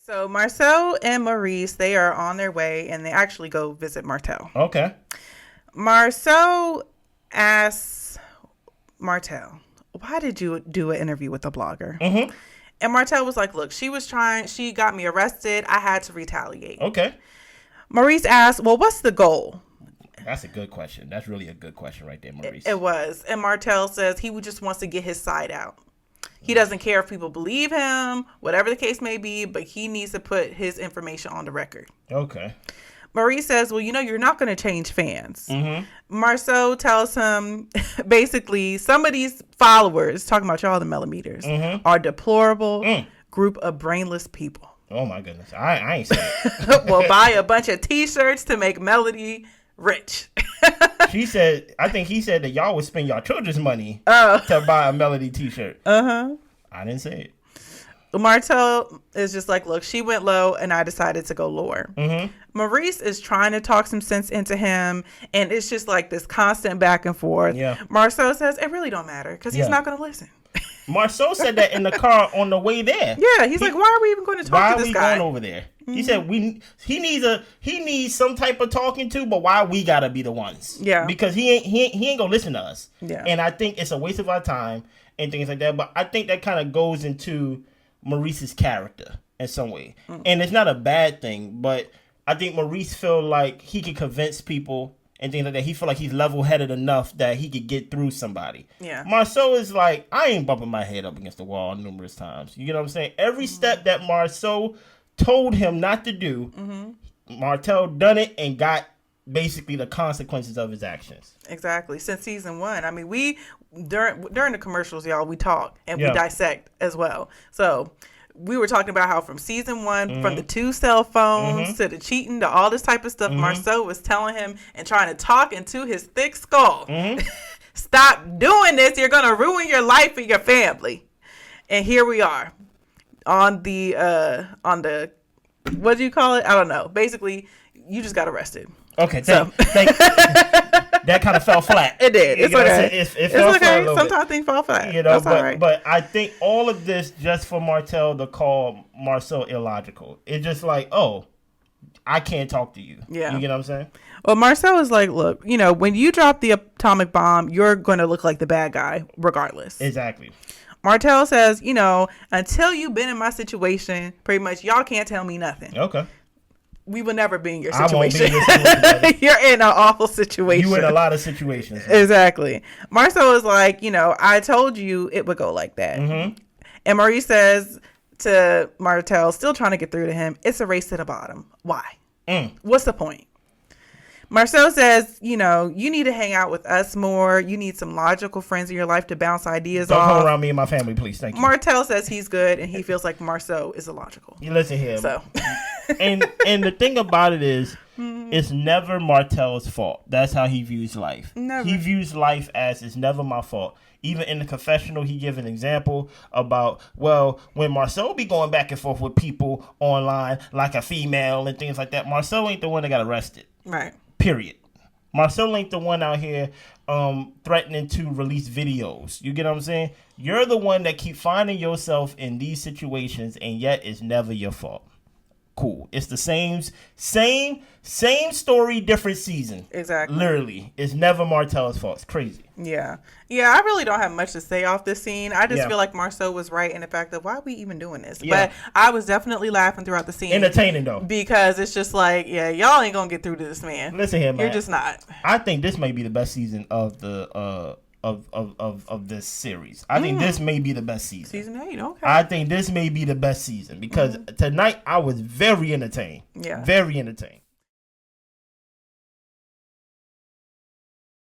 So Marcel and Maurice, they are on their way, and they actually go visit Martell. Okay. Marcel asks Martell, why did you do an interview with a blogger? Mm-hmm. And Martell was like, look, she got me arrested. I had to retaliate. Okay. Maurice asked, well, what's the goal? That's a good question. That's really a good question right there, Maurice. It was. And Martell says he just wants to get his side out. He doesn't care if people believe him, whatever the case may be, but he needs to put his information on the record. Okay. Maurice says, well, you're not going to change fans. Mm-hmm. Marceau tells him, basically, some of these followers, talking about y'all, the millimeters, are deplorable group of brainless people. Oh, my goodness. I ain't saying it. Will buy a bunch of T-shirts to make Melody rich. I think he said that y'all would spend y'all children's money to buy a Melody T-shirt. I didn't say it. Martell is just like, look, she went low and I decided to go lower. Maurice is trying to talk some sense into him, and it's just like this constant back and forth. Yeah. Marceau says it really don't matter because he's not going to listen. Marceau said that in the car on the way there. Yeah, he's like, why are we even going to talk to this guy? Why are we going over there? He said he needs some type of talking to, but why we gotta be the ones? Yeah, because he ain't gonna listen to us. Yeah, and I think it's a waste of our time and things like that. But I think that kind of goes into Maurice's character in some way, and it's not a bad thing. But I think Maurice feel like he can convince people and things like that. He feel like he's level-headed enough that he could get through somebody. Yeah. Marceau is like, I ain't bumping my head up against the wall numerous times. You get what I'm saying? Every step that Marceau told him not to do, Martell done it and got basically the consequences of his actions. Exactly. Since season 1. I mean, we during the commercials, y'all, we talk and we dissect as well. So we were talking about how from season 1, from the 2 cell phones to the cheating to all this type of stuff, Marceau was telling him and trying to talk into his thick skull. Stop doing this. You're going to ruin your life and your family. And here we are on the what do you call it? I don't know. Basically, you just got arrested. Okay, that kind of fell flat. It did. It's okay. It fell flat a little Sometimes bit. things fall flat. That's all right. But I think all of this just for Martell to call Marceau illogical. It's just like, oh, I can't talk to you. Yeah. You get what I'm saying? Well, Marceau is like, look, when you drop the atomic bomb, you're going to look like the bad guy regardless. Exactly. Martell says, until you've been in my situation, pretty much y'all can't tell me nothing. Okay. We will never be in your situation. I won't be in your situation. You're in an awful situation. You in a lot of situations. Man. Exactly. Marceau is like, I told you it would go like that. And Maurice says to Martell, still trying to get through to him, it's a race to the bottom. Why? What's the point? Marceau says, you need to hang out with us more. You need some logical friends in your life to bounce ideas off. Don't come around me and my family, please. Thank you. Martell says he's good, and he feels like Marceau is illogical. You listen here. So, and the thing about it is, it's never Martell's fault. That's how he views life. Never. He views life as it's never my fault. Even in the confessional, he gives an example about, well, when Marceau be going back and forth with people online, like a female and things like that, Marceau ain't the one that got arrested. Right. Period. Marcel ain't the one out here threatening to release videos. You get what I'm saying? You're the one that keep finding yourself in these situations, and yet it's never your fault. Cool. It's the same story, different season. Exactly. Literally. It's never Martell's fault. It's crazy. Yeah. Yeah, I really don't have much to say off this scene. I just feel like Marceau was right in the fact that why are we even doing this? Yeah. But I was definitely laughing throughout the scene. Entertaining, though. Because it's just like, y'all ain't going to get through to this man. Listen here, man. You're just not. I think this may be the best season of the of this series. I think this may be the best season. Season 8, okay. I think this may be the best season because tonight I was very entertained. Yeah. Very entertained.